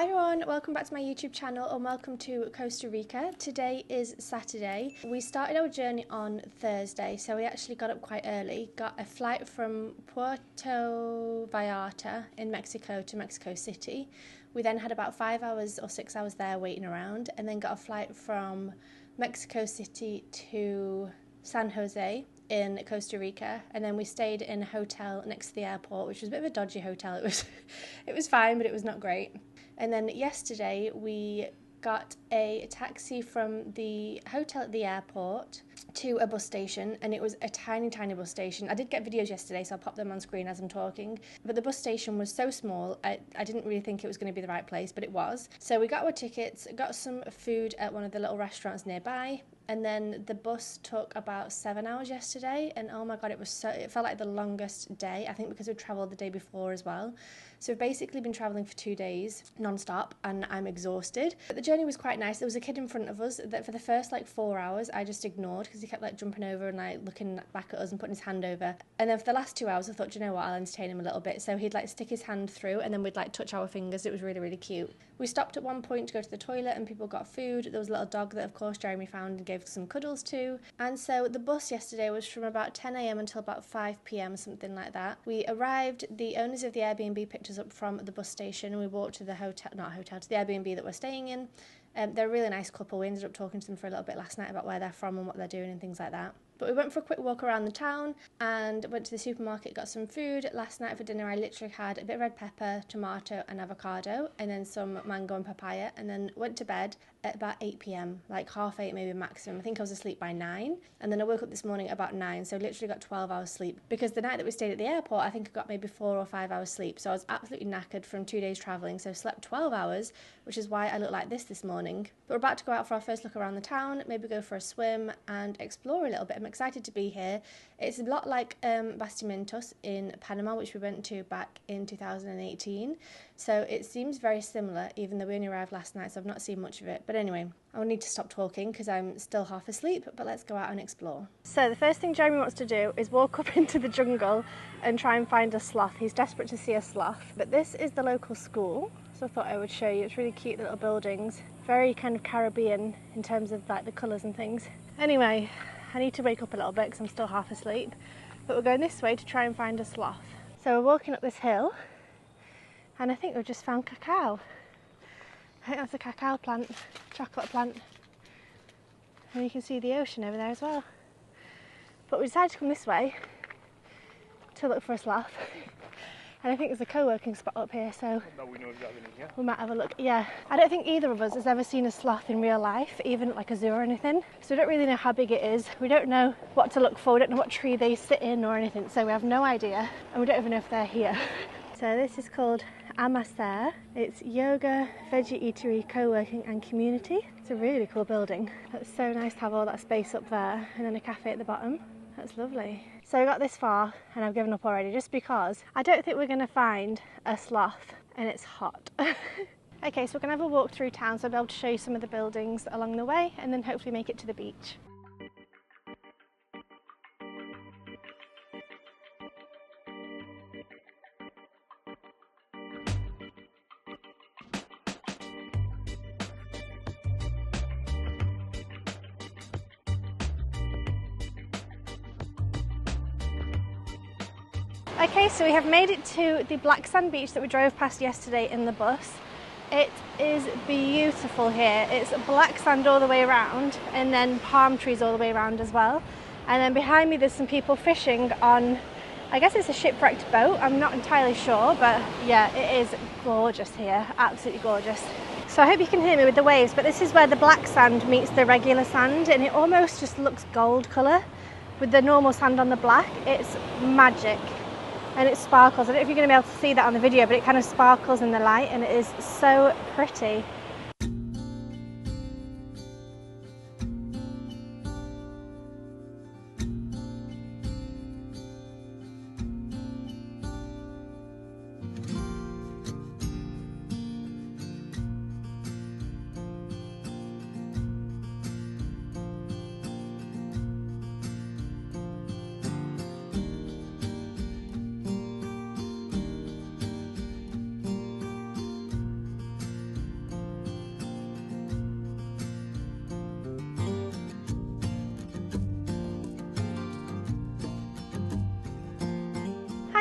Hi everyone, welcome back to my YouTube channel and welcome to Costa Rica. Today is Saturday. We started our journey on Thursday, so we actually got up quite early. Got a flight from Puerto Vallarta in Mexico to Mexico City. We then had about 5 hours or 6 hours there waiting around, and then got a flight from Mexico City to San Jose in Costa Rica, and then we stayed in a hotel next to the airport, which was a bit of a dodgy hotel. It was fine, but it was not great. And then yesterday we got a taxi from the hotel at the airport to a bus station, and it was a tiny bus station. I did get videos yesterday, so I'll pop them on screen as I'm talking, but the bus station was so small I didn't really think it was going to be the right place, but it was. So we got our tickets, got some food at one of the little restaurants nearby, and then the bus took about 7 hours yesterday, and oh my god, it felt like the longest day, I think because we travelled the day before as well. So we've basically been travelling for 2 days non-stop, and I'm exhausted. But the journey was quite nice. There was a kid in front of us that for the first 4 hours I just ignored because he kept jumping over and looking back at us and putting his hand over. And then for the last 2 hours I thought, do you know what, I'll entertain him a little bit. So he'd stick his hand through, and then we'd touch our fingers. It was really cute. We stopped at one point to go to the toilet and people got food. There was a little dog that of course Jeremy found and gave some cuddles to. And so the bus yesterday was from about 10 a.m. until about 5 p.m, something like that. We arrived, the owners of the Airbnb picked us up from the bus station, and we walked to the to the Airbnb that we're staying in. They're a really nice couple. We ended up talking to them for a little bit last night about where they're from and what they're doing and things like that. But we went for a quick walk around the town and went to the supermarket, got some food. Last night for dinner I literally had a bit of red pepper, tomato and avocado, and then some mango and papaya, and then went to bed at about 8 p.m, 8:30 maybe maximum. I think I was asleep by 9, and then I woke up this morning at about 9, so literally got 12 hours sleep. Because the night that we stayed at the airport, I think I got maybe 4 or 5 hours sleep, so I was absolutely knackered from 2 days travelling, so slept 12 hours, which is why I look like this morning. But we're about to go out for our first look around the town, maybe go for a swim and explore a little bit. I'm excited to be here. It's a lot like Bastimentos in Panama, which we went to back in 2018, so it seems very similar, even though we only arrived last night, so I've not seen much of it. But anyway, I'll need to stop talking because I'm still half asleep, but let's go out and explore. So the first thing Jeremy wants to do is walk up into the jungle and try and find a sloth. He's desperate to see a sloth. But this is the local school, so I thought I would show you. It's really cute little buildings, very kind of Caribbean in terms of the colours and things. Anyway, I need to wake up a little bit because I'm still half asleep, but we're going this way to try and find a sloth. So we're walking up this hill, and I think we've just found cacao. I think that's a cacao plant, chocolate plant. And you can see the ocean over there as well. But we decided to come this way to look for a sloth. And I think there's a co-working spot up here, so we might have a look. Yeah, I don't think either of us has ever seen a sloth in real life, even at a zoo or anything. So we don't really know how big it is. We don't know what to look for. We don't know what tree they sit in or anything, so we have no idea. And we don't even know if they're here. So this is called AmaSER. It's yoga, veggie eatery, co-working and community. It's a really cool building. It's so nice to have all that space up there and then a cafe at the bottom. That's lovely. So I got this far and I've given up already just because I don't think we're going to find a sloth, and it's hot. Okay, so we're going to have a walk through town, so I'll be able to show you some of the buildings along the way and then hopefully make it to the beach. Okay, so we have made it to the black sand beach that we drove past yesterday in the bus. It is beautiful here. It's black sand all the way around, and then palm trees all the way around as well. And then behind me there's some people fishing on, I guess it's a shipwrecked boat, I'm not entirely sure, but yeah, it is gorgeous here, absolutely gorgeous. So I hope you can hear me with the waves, but this is where the black sand meets the regular sand, and it almost just looks gold colour with the normal sand on the black. It's magic. And it sparkles. I don't know if you're going to be able to see that on the video, but it kind of sparkles in the light and it is so pretty.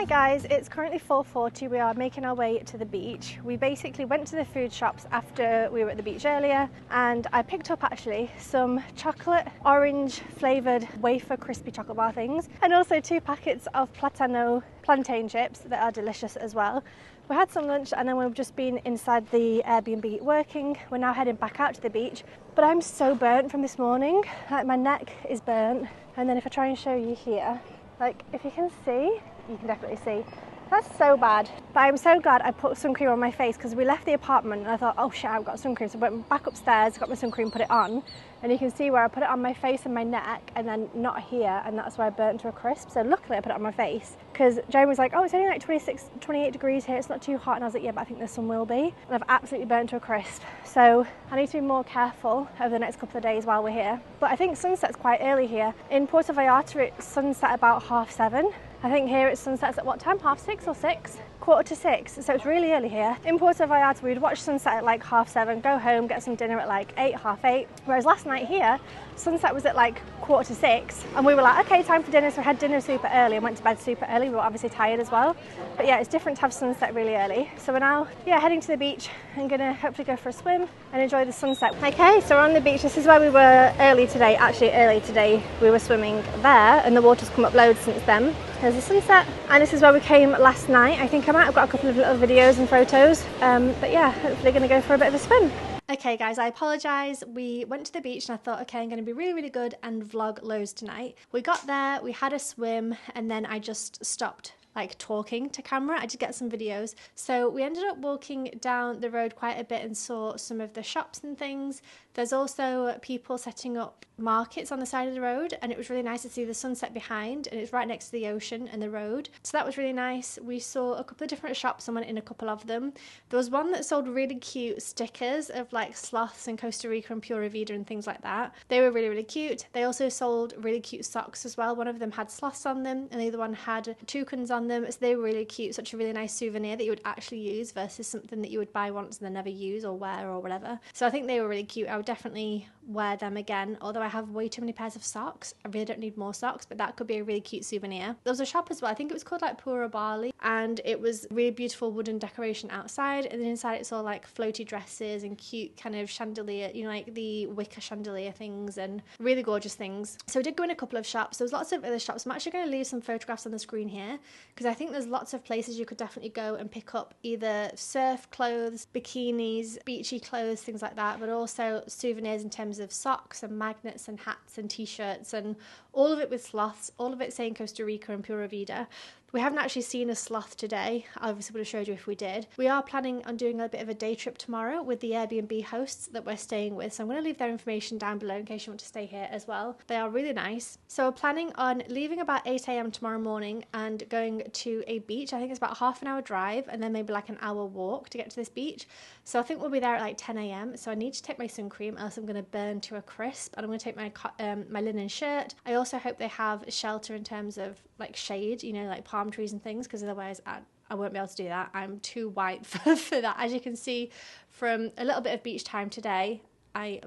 Hi guys, it's currently 4:40. We are making our way to the beach. We basically went to the food shops after we were at the beach earlier, and I picked up actually some chocolate orange flavoured wafer crispy chocolate bar things, and also 2 packets of platano plantain chips that are delicious as well. We had some lunch and then we've just been inside the Airbnb working. We're now heading back out to the beach, but I'm so burnt from this morning. Like, my neck is burnt, and then if I try and show you here, like if you can see, you can definitely see. That's so bad. But I'm so glad I put sun cream on my face, because we left the apartment and I thought, oh shit, I've got sun cream. So I went back upstairs, got my sun cream, put it on, and you can see where I put it on my face and my neck and then not here, and that's where I burnt to a crisp. So luckily I put it on my face, because Jeremy was like, oh, it's only like 26, 28 degrees here, it's not too hot. And I was like, yeah, but I think the sun will be. And I've absolutely burnt to a crisp. So I need to be more careful over the next couple of days while we're here. But I think sunset's quite early here. In Puerto Viejo, it's sunset about 7:30. I think here it sunsets at what time? 6:30 or 6? 5:45, so it's really early here. In Puerto Vallarta, we'd watch sunset at like 7:30, go home, get some dinner at like 8, 8:30. Whereas last night here, sunset was at like 5:45, and we were like, okay, time for dinner. So we had dinner super early and went to bed super early. We were obviously tired as well. But yeah, it's different to have sunset really early. So we're now, heading to the beach and gonna hopefully go for a swim and enjoy the sunset. Okay, so we're on the beach. This is where we were early today. Actually, early today, we were swimming there, and the water's come up loads since then. There's the sunset, and this is where we came last night. I think I might have got a couple of little videos and photos, but yeah, hopefully going to go for a bit of a swim. Okay guys, I apologise. We went to the beach and I thought, okay, I'm going to be really, really good and vlog loads tonight. We got there, we had a swim, and then I just stopped like talking to camera. I did get some videos. So we ended up walking down the road quite a bit and saw some of the shops and things. There's also people setting up markets on the side of the road, and it was really nice to see the sunset behind, and it's right next to the ocean and the road. So that was really nice. We saw a couple of different shops and went in a couple of them. There was one that sold really cute stickers of like sloths in Costa Rica and Pura Vida and things like that. They were really, really cute. They also sold really cute socks as well. One of them had sloths on them and the other one had toucans on them. So they were really cute. Such a really nice souvenir that you would actually use versus something that you would buy once and then never use or wear or whatever. So I think they were really cute. I would definitely wear them again, although I have way too many pairs of socks. I really don't need more socks, but that could be a really cute souvenir. There was a shop as well. I think it was called like Pura Bali, and it was really beautiful wooden decoration outside, and then inside it's all like floaty dresses and cute kind of chandelier, you know, like the wicker chandelier things, and really gorgeous things. So we did go in a couple of shops. There was lots of other shops. I'm actually going to leave some photographs on the screen here, because I think there's lots of places you could definitely go and pick up either surf clothes, bikinis, beachy clothes, things like that, but also souvenirs in terms of socks and magnets and hats and t-shirts, and all of it with sloths, all of it saying Costa Rica and Pura Vida. We haven't actually seen a sloth today. I obviously would have showed you if we did. We are planning on doing a bit of a day trip tomorrow with the Airbnb hosts that we're staying with, so I'm going to leave their information down below in case you want to stay here as well. They are really nice. So we're planning on leaving about 8 a.m. tomorrow morning and going to a beach. I think it's about half an hour drive and then maybe like an hour walk to get to this beach. So I think we'll be there at like 10 a.m. So I need to take my sun cream, else I'm going to burn to a crisp, and I'm going to take my linen shirt. I also hope they have shelter in terms of like shade, you know, like palm trees and things, because otherwise I won't be able to do that. I'm too white for that. As you can see from a little bit of beach time today, I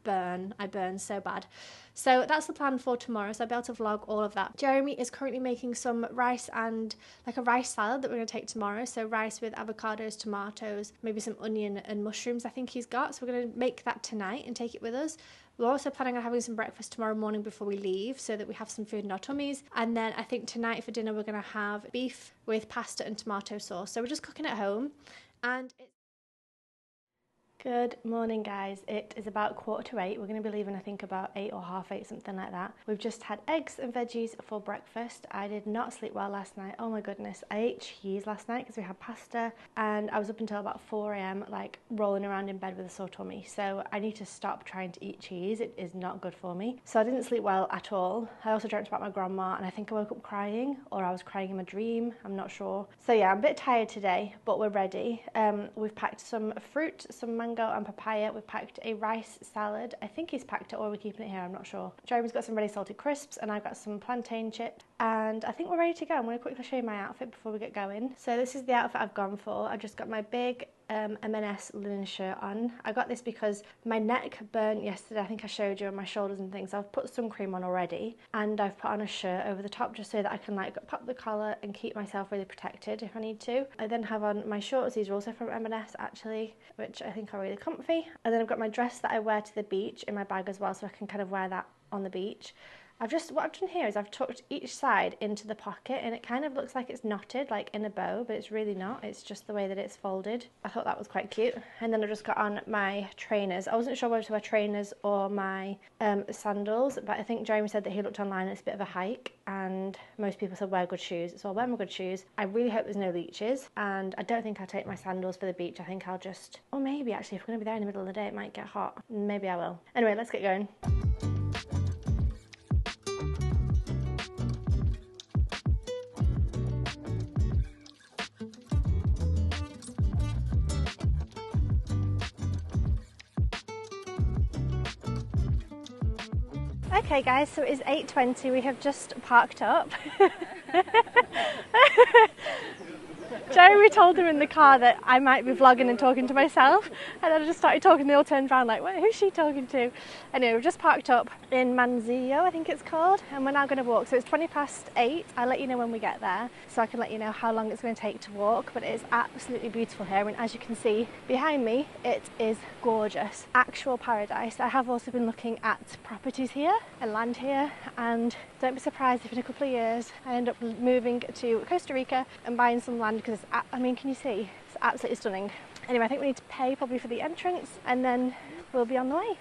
burn so bad. So that's the plan for tomorrow, so I'll be able to vlog all of that. Jeremy is currently making some rice and like a rice salad that we're going to take tomorrow. So rice with avocados, tomatoes, maybe some onion and mushrooms I think he's got. So we're going to make that tonight and take it with us. We're also planning on having some breakfast tomorrow morning before we leave, so that we have some food in our tummies. And then I think tonight for dinner we're going to have beef with pasta and tomato sauce. So we're just cooking at home, and it's Good morning guys, it is about 7:45. We're going to be leaving I think about 8 or 8:30, something like that. We've just had eggs and veggies for breakfast. I did not sleep well last night, oh my goodness. I ate cheese last night because we had pasta, and I was up until about 4 a.m. like rolling around in bed with a sore tummy. So I need to stop trying to eat cheese, it is not good for me. So I didn't sleep well at all. I also dreamt about my grandma, and I think I woke up crying, or I was crying in my dream, I'm not sure. So yeah, I'm a bit tired today, but we're ready. We've packed some fruit, some mango and papaya. We've packed a rice salad. I think he's packed it, or we're keeping it here, I'm not sure. Jeremy's got some ready salted crisps, and I've got some plantain chips. and I think we're ready to go. I'm going to quickly show you my outfit before we get going. So this is the outfit I've gone for. I just got my big M&S linen shirt on. I got this because my neck burnt yesterday. I think I showed you on my shoulders and things. I've put sun cream on already, and I've put on a shirt over the top just so that I can like pop the collar and keep myself really protected if I need to. I then have on my shorts. These are also from M&S actually, which I think are really comfy. And then I've got my dress that I wear to the beach in my bag as well, so I can kind of wear that on the beach. What I've done here is I've tucked each side into the pocket, and it kind of looks like it's knotted like in a bow, but it's really not. It's just the way that it's folded. I thought that was quite cute. And then I just got on my trainers. I wasn't sure whether to wear trainers or my sandals, but I think Jeremy said that he looked online and it's a bit of a hike, and most people said wear good shoes, so I'll wear my good shoes. I really hope there's no leeches, and I don't think I'll take my sandals for the beach. I think I'll just, or maybe actually if we're going to be there in the middle of the day it might get hot. Maybe I will. Anyway, let's get going. Okay guys, so it's 8:20, we have just parked up. Jeremy told him in the car that I might be vlogging and talking to myself, and then I just started talking, they all turned around like, wait, who's she talking to? Anyway, we've just parked up in Manzanillo, I think it's called, and we're now going to walk. So it's 8:20. I'll let you know when we get there, so I can let you know how long it's going to take to walk, but it is absolutely beautiful here, and as you can see behind me, it is gorgeous. Actual paradise. I have also been looking at properties here and land here, and don't be surprised if in a couple of years I end up moving to Costa Rica and buying some land, because I mean, can you see? It's absolutely stunning. Anyway, I think we need to pay probably for the entrance, and then we'll be on the way.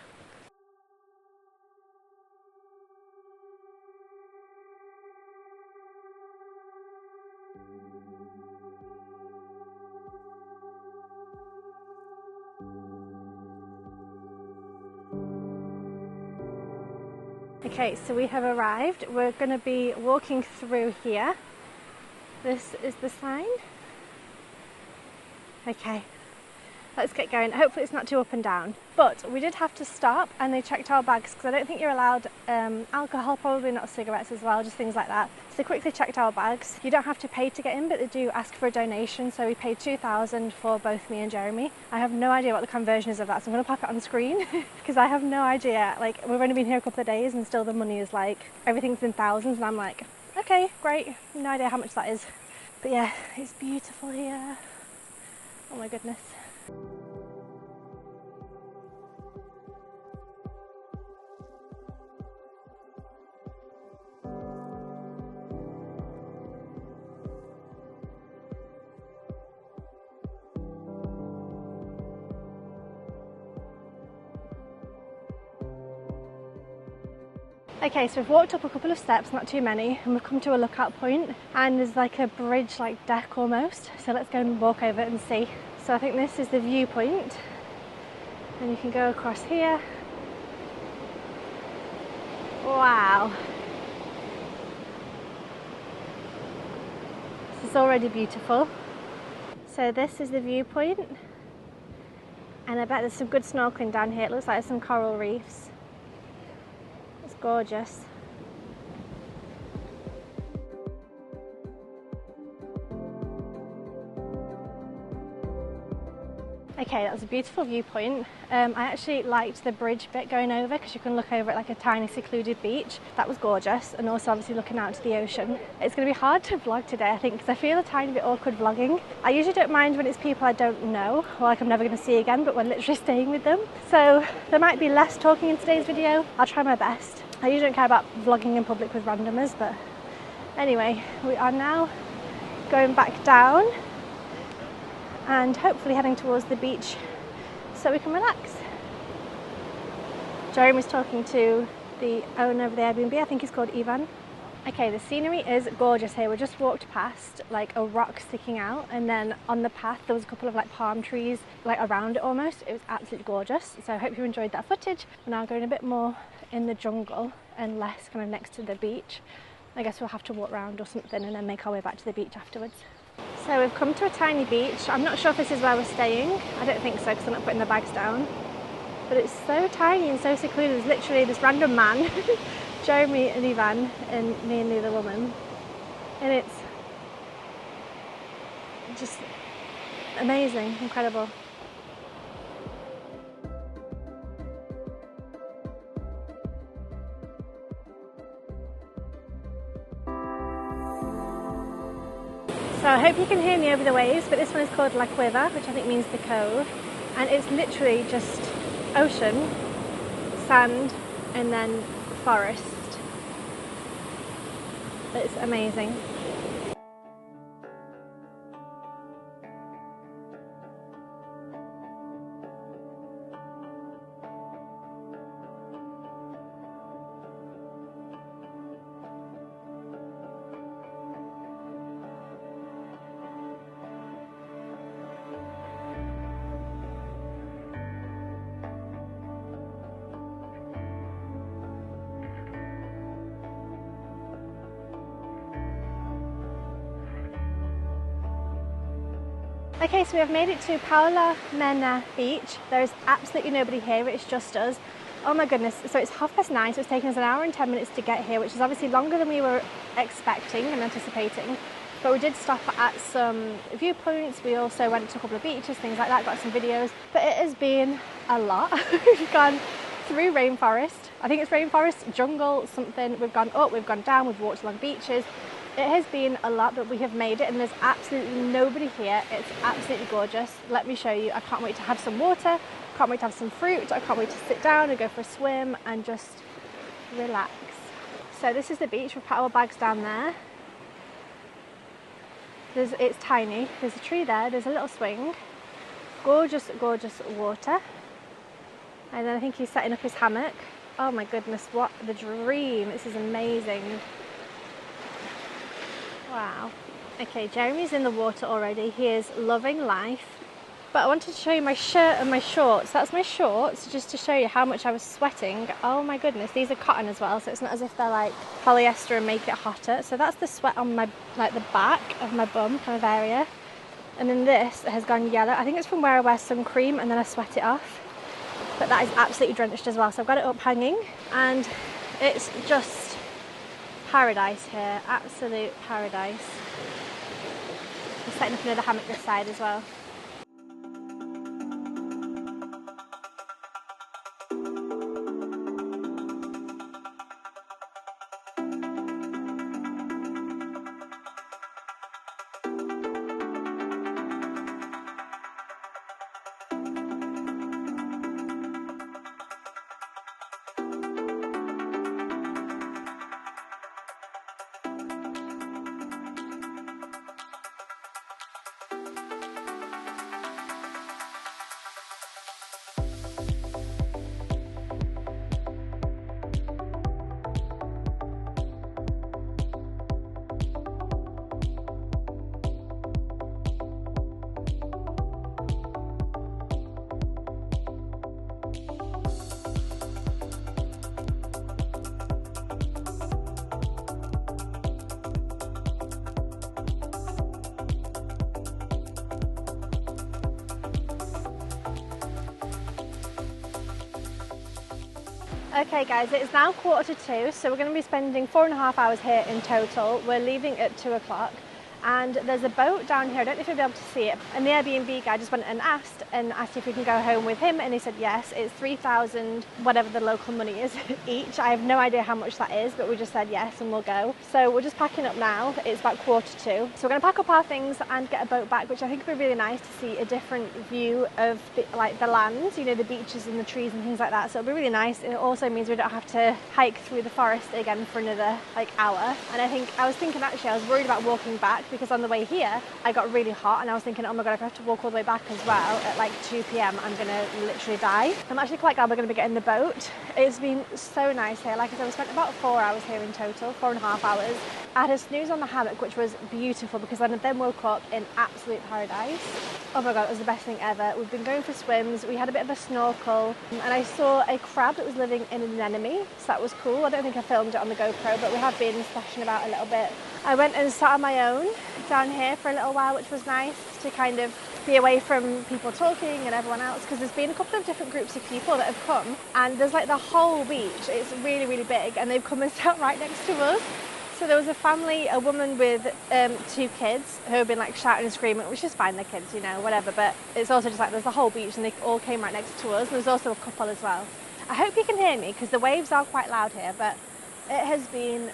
Okay, so we have arrived. We're going to be walking through here. This is the sign. Okay, let's get going. Hopefully it's not too up and down. But we did have to stop, and they checked our bags because I don't think you're allowed alcohol, probably not cigarettes as well, just things like that. So they quickly checked our bags. You don't have to pay to get in, but they do ask for a donation. So we paid $2,000 for both me and Jeremy. I have no idea what the conversion is of that, so I'm going to pop it on the screen because I have no idea. Like, we've only been here a couple of days and still the money is like, everything's in thousands, and I'm like, okay, great, no idea how much that is. But yeah, it's beautiful here. Oh my goodness. Okay, so we've walked up a couple of steps, not too many, and we've come to a lookout point, and there's like a bridge, like deck almost. So let's go and walk over and see. So I think this is the viewpoint, and you can go across here. Wow. This is already beautiful. So this is the viewpoint, and I bet there's some good snorkeling down here. It looks like there's some coral reefs. Gorgeous. Okay, that was a beautiful viewpoint. I actually liked the bridge bit going over because you can look over at like a tiny secluded beach. That was gorgeous, and also obviously looking out to the ocean. It's going to be hard to vlog today, I think, because I feel a tiny bit awkward vlogging. I usually don't mind when it's people I don't know, or like I'm never going to see again, but we're literally staying with them. So there might be less talking in today's video. I'll try my best. I usually don't care about vlogging in public with randomers, but anyway, we are now going back down and hopefully heading towards the beach so we can relax. Jeremy's talking to the owner of the Airbnb, I think he's called Ivan. Okay, the scenery is gorgeous here. We just walked past like a rock sticking out, and then on the path there was a couple of like palm trees like around it almost. It was absolutely gorgeous. So I hope you enjoyed that footage. We're now going a bit more in the jungle and less kind of next to the beach. I guess we'll have to walk around or something and then make our way back to the beach afterwards. So we've come to a tiny beach. I'm not sure if this is where we're staying. I don't think so because I'm not putting the bags down. But it's so tiny and so secluded. There's literally this random man, Jeremy and Ivan, and me and the other woman. And it's just amazing, incredible. So I hope you can hear me over the waves, but this one is called La Cueva, which I think means the cove. And it's literally just ocean, sand, and then forest. It's amazing. Okay, so we have made it to Paulo Mena Beach. There is absolutely nobody here, it's just us. Oh my goodness, so it's 9:30, so it's taken us an hour and 10 minutes to get here, which is obviously longer than we were expecting and anticipating. But we did stop at some viewpoints, we also went to a couple of beaches, things like that, got some videos. But it has been a lot. We've gone through rainforest, I think it's rainforest, jungle, something. We've gone up, we've gone down, we've walked along beaches. It has been a lot, but we have made it and there's absolutely nobody here. It's absolutely gorgeous. Let me show you. I can't wait to have some water, can't wait to have some fruit, I can't wait to sit down and go for a swim and just relax. So this is the beach. We've put our bags down there. It's tiny. There's a tree there, there's a little swing. Gorgeous, gorgeous water. And then I think he's setting up his hammock. Oh my goodness, what the dream. This is amazing. Wow. Okay, Jeremy's in the water already. He is loving life. But I wanted to show you my shirt and my shorts. That's my shorts, just to show you how much I was sweating. Oh my goodness, these are cotton as well, so it's not as if they're like polyester and make it hotter. So that's the sweat on my, like the back of my bum kind of area. And then this has gone yellow. I think it's from where I wear sun cream and then I sweat it off. But that is absolutely drenched as well. So I've got it up hanging and it's just paradise here, absolute paradise. I'm setting up another hammock this side as well. Okay guys, it is now 1:45, so we're going to be spending 4.5 hours here in total. We're leaving at 2 o'clock and there's a boat down here. I don't know if you'll be able to see it. And the Airbnb guy just went and asked if we can go home with him, and he said yes. It's 3,000 whatever the local money is each. I have no idea how much that is, but we just said yes and we'll go. So we're just packing up now. It's about 1:45, so we're going to pack up our things and get a boat back, which I think would be really nice to see a different view of the land, you know, the beaches and the trees and things like that. So it'll be really nice. It also means we don't have to hike through the forest again for another hour. And I was thinking actually I was worried about walking back, because on the way here I got really hot and I was thinking, oh my god, if I have to walk all the way back as well at like 2 p.m, I'm gonna literally die. I'm actually quite glad we're gonna be getting the boat. It's been so nice here. Like I said, we spent about 4 hours here in total, 4.5 hours. I had a snooze on the hammock, which was beautiful because I then woke up in absolute paradise. Oh my god, it was the best thing ever. We've been going for swims, we had a bit of a snorkel, and I saw a crab that was living in an anemone, so that was cool. I don't think I filmed it on the GoPro, but we have been splashing about a little bit. I went and sat on my own down here for a little while, which was nice to kind of be away from people talking and everyone else, because there's been a couple of different groups of people that have come, and there's like the whole beach. It's really, really big, and they've come and sat right next to us. So there was a family, a woman with 2 kids who had been like shouting and screaming, which is fine, they're kids, you know, whatever, but it's also just like there's the whole beach and they all came right next to us. There was also a couple as well. I hope you can hear me because the waves are quite loud here, but it has been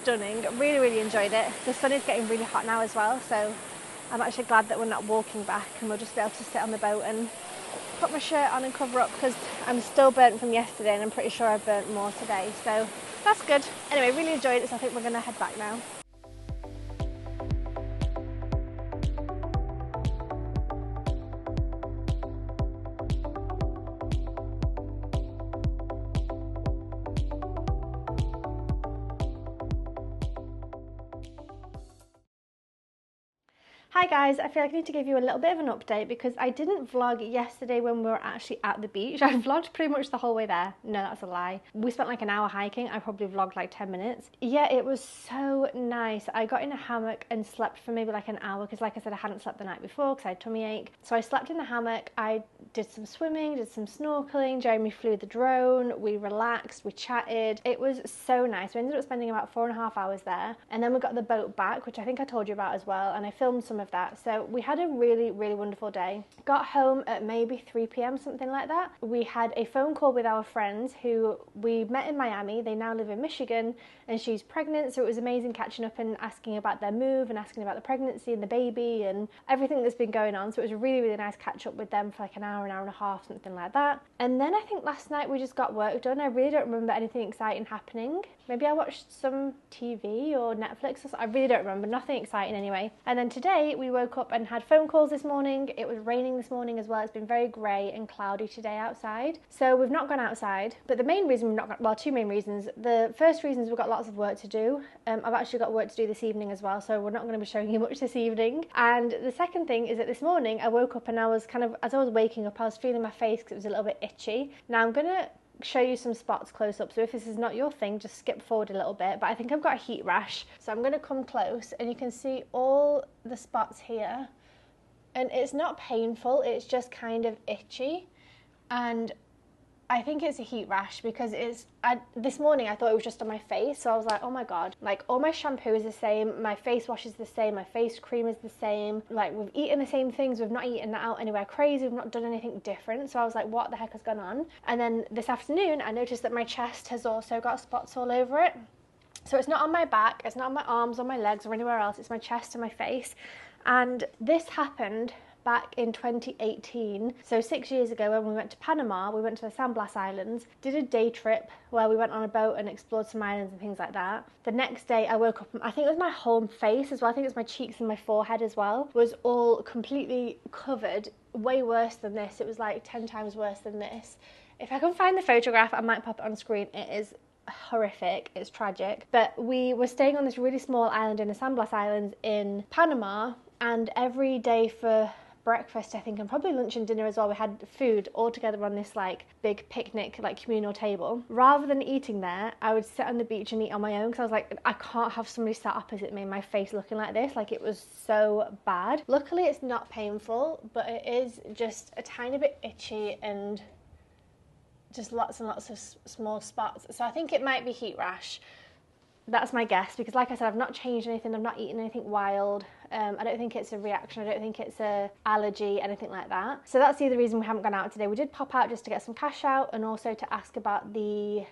stunning. Really, really enjoyed it. The sun is getting really hot now as well, so I'm actually glad that we're not walking back and we'll just be able to sit on the boat and put my shirt on and cover up because I'm still burnt from yesterday and I'm pretty sure I've burnt more today, so that's good. Anyway, really enjoyed it, so I think we're going to head back now. Hi guys, I feel like I need to give you a little bit of an update because I didn't vlog yesterday when we were actually at the beach. I vlogged pretty much the whole way there. No, that's a lie. We spent like an hour hiking. I probably vlogged like 10 minutes. Yeah, it was so nice. I got in a hammock and slept for maybe like an hour because like I said, I hadn't slept the night before because I had tummy ache. So I slept in the hammock. I did some swimming, did some snorkeling. Jeremy flew the drone. We relaxed, we chatted. It was so nice. We ended up spending about 4.5 hours there. And then we got the boat back, which I think I told you about as well. And I filmed some of that. So we had a really, really wonderful day. Got home at maybe 3 p.m, something like that. We had a phone call with our friends who we met in Miami. They now live in Michigan and she's pregnant. So it was amazing catching up and asking about their move and asking about the pregnancy and the baby and everything that's been going on. So it was a really, really nice catch up with them for like an hour and a half, something like that. And then I think last night we just got work done. I really don't remember anything exciting happening. Maybe I watched some TV or Netflix or something. I really don't remember, nothing exciting anyway. And then today we woke up and had phone calls this morning. It was raining this morning as well. It's been very grey and cloudy today outside. So we've not gone outside, but the main reason we've not gone, well, 2 main reasons. The first reason is we've got lots of work to do. I've actually got work to do this evening as well, so we're not going to be showing you much this evening. And the second thing is that this morning I woke up and I was kind of, as I was waking up, I was feeling my face because it was a little bit itchy. Now I'm going to show you some spots close up, so if this is not your thing, just skip forward a little bit, but I think I've got a heat rash, so I'm going to come close and you can see all the spots here, and it's not painful, it's just kind of itchy, and I think it's a heat rash because this morning I thought it was just on my face, so I was like, oh my god, like all my shampoo is the same, my face wash is the same, my face cream is the same, like we've eaten the same things, we've not eaten that out anywhere crazy, we've not done anything different, so I was like, what the heck has gone on? And then this afternoon I noticed that my chest has also got spots all over it. So it's not on my back, it's not on my arms or my legs or anywhere else, it's my chest and my face. And this happened back in 2018, so 6 years ago when we went to Panama. We went to the San Blas Islands, did a day trip where we went on a boat and explored some islands and things like that. The next day I woke up, I think it was my whole face as well, I think it was my cheeks and my forehead as well, was all completely covered, way worse than this. It was like 10 times worse than this. If I can find the photograph, I might pop it on screen. It is horrific, it's tragic. But we were staying on this really small island in the San Blas Islands in Panama, and every day for breakfast, I think, and probably lunch and dinner as well, we had food all together on this like big picnic, like communal table. Rather than eating there, I would sit on the beach and eat on my own because I was like, I can't have somebody sat opposite me, my face looking like this. Like, it was so bad. Luckily it's not painful, but it is just a tiny bit itchy and just lots and lots of small spots. So I think it might be heat rash. That's my guess, because like I said, I've not changed anything, I've not eaten anything wild. I don't think it's a reaction, I don't think it's a allergy, anything like that. So that's the other reason we haven't gone out today. We did pop out just to get some cash out and also to ask about the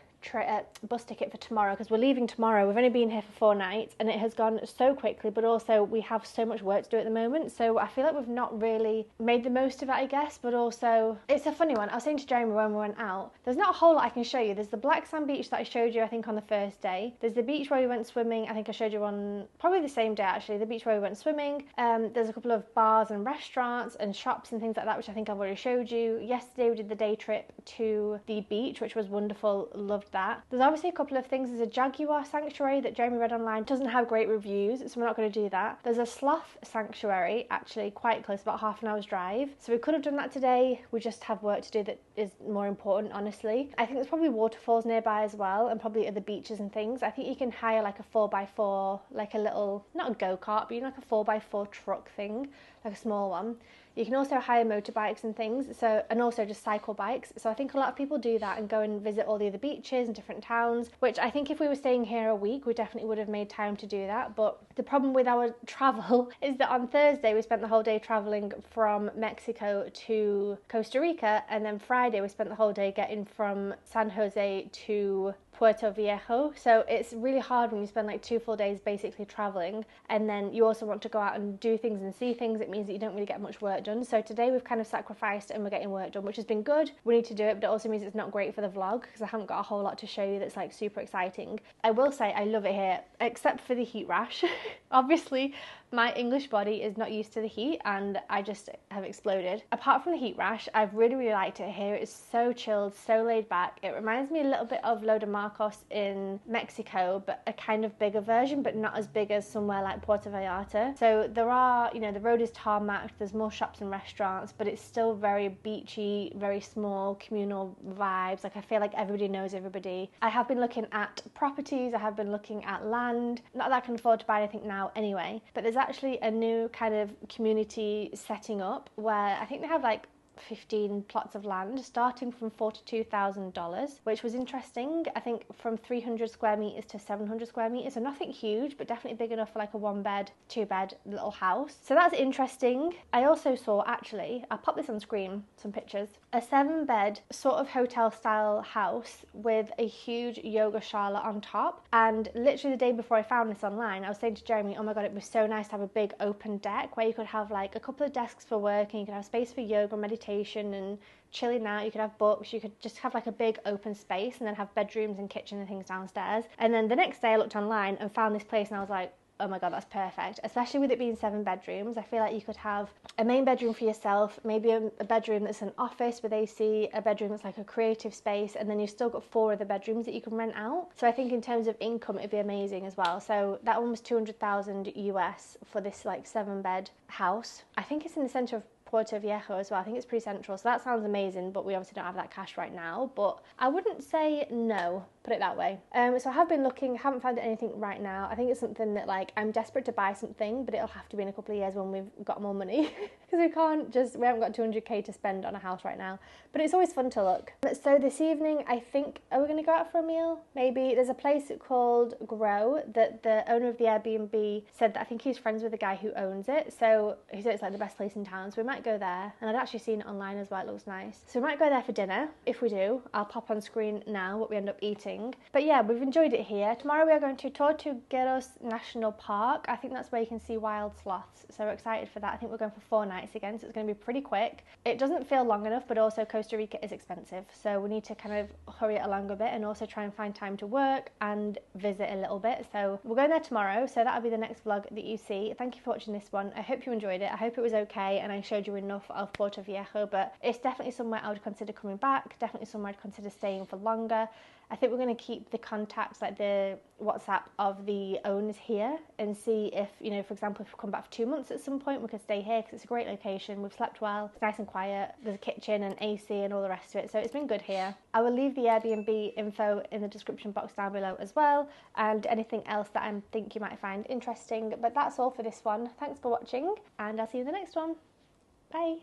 bus ticket for tomorrow, because we're leaving tomorrow. We've only been here for 4 nights and it has gone so quickly, but also we have so much work to do at the moment, so I feel like we've not really made the most of it, I guess. But also it's a funny one. I was saying to Jeremy when we went out, there's not a whole lot I can show you. There's the black sand beach that I showed you I think on the first day. There's the beach where we went swimming, I think I showed you on probably the same day actually, the beach where we went swimming. There's a couple of bars and restaurants and shops and things like that, which I think I've already showed you. Yesterday we did the day trip to the beach, which was wonderful, loved that. There's obviously a couple of things. There's a jaguar sanctuary that Jeremy read online, doesn't have great reviews, so we're not going to do that. There's a sloth sanctuary actually quite close, about half an hour's drive, so we could have done that today. We just have work to do that is more important, honestly. I think there's probably waterfalls nearby as well, and probably other beaches and things. I think you can hire like a 4x4, like a little, not a go-kart, but you know, like a 4x4 truck thing, like a small one. You can also hire motorbikes and things, so, and also just cycle bikes. So I think a lot of people do that and go and visit all the other beaches beaches and different towns, which I think if we were staying here a week, we definitely would have made time to do that. But the problem with our travel is that on Thursday we spent the whole day traveling from Mexico to Costa Rica, and then Friday we spent the whole day getting from San Jose to Puerto Viejo. So it's really hard when you spend like 2 full days basically traveling, and then you also want to go out and do things and see things. It means that you don't really get much work done. So today we've kind of sacrificed and we're getting work done, which has been good. We need to do it, but it also means it's not great for the vlog because I haven't got a whole lot to show you that's like super exciting. I will say I love it here, except for the heat rash. Obviously my English body is not used to the heat and I just have exploded. Apart from the heat rash, I've really liked it here. It's so chilled, so laid back. It reminds me a little bit of Lo de Marcos in Mexico, but a kind of bigger version, but not as big as somewhere like Puerto Vallarta. So there are, you know, the road is tarmacked, there's more shops and restaurants, but it's still very beachy, very small, communal vibes. Like I feel like everybody knows everybody. I have been looking at properties, I have been looking at land. Not that I can afford to buy anything now anyway, but there's actually a new kind of community setting up where I think they have like 15 plots of land starting from $42,000, which was interesting. I think from 300 square meters to 700 square meters, so nothing huge, but definitely big enough for like a 1-bed, 2-bed little house. So that's interesting. I also saw, actually, I'll pop this on screen, some pictures, a 7-bed sort of hotel style house with a huge yoga shala on top. And literally the day before I found this online, I was saying to Jeremy, oh my god, it was so nice to have a big open deck where you could have like a couple of desks for work and you could have space for yoga, meditation and chilling out. You could have books, you could just have like a big open space and then have bedrooms and kitchen and things downstairs. And then the next day I looked online and found this place and I was like, oh my god, that's perfect. Especially with it being 7 bedrooms, I feel like you could have a main bedroom for yourself, maybe a bedroom that's an office with AC, a bedroom that's like a creative space, and then you've still got 4 other bedrooms that you can rent out. So I think in terms of income it'd be amazing as well. So that one was 200,000 US for this like 7-bed house. I think it's in the center of Puerto Viejo as well. I think it's pretty central, so that sounds amazing, but we obviously don't have that cash right now, but I wouldn't say no, put it that way. So I have been looking, haven't found anything right now. I think it's something that like I'm desperate to buy something, but it'll have to be in a couple of years when we've got more money because we haven't got 200k to spend on a house right now, but it's always fun to look. So this evening I think, are we going to go out for a meal? Maybe. There's a place called Grow that the owner of the Airbnb said that I think he's friends with the guy who owns it, so he said it's like the best place in town, so we might go there. And I'd actually seen it online as well, it looks nice, so we might go there for dinner. If we do, I'll pop on screen now what we end up eating. But yeah, we've enjoyed it here. Tomorrow we are going to Tortugueros National Park. I think that's where you can see wild sloths, so we're excited for that. I think we're going for 4 nights again, so it's going to be pretty quick. It doesn't feel long enough, but also Costa Rica is expensive, so we need to kind of hurry it along a bit and also try and find time to work and visit a little bit. So we're going there tomorrow, so that'll be the next vlog that you see. Thank you for watching this one. I hope you enjoyed it. I hope it was okay and I showed you enough of Puerto Viejo, but it's definitely somewhere I would consider coming back, definitely somewhere I'd consider staying for longer. I think we're going to keep the contacts, like the WhatsApp of the owners here, and see if, you know, for example, if we come back for 2 months at some point, we could stay here because it's a great location. We've slept well, it's nice and quiet, there's a kitchen and AC and all the rest of it, so it's been good here. I will leave the Airbnb info in the description box down below as well, and anything else that I think you might find interesting. But that's all for this one. Thanks for watching, and I'll see you in the next one. Bye.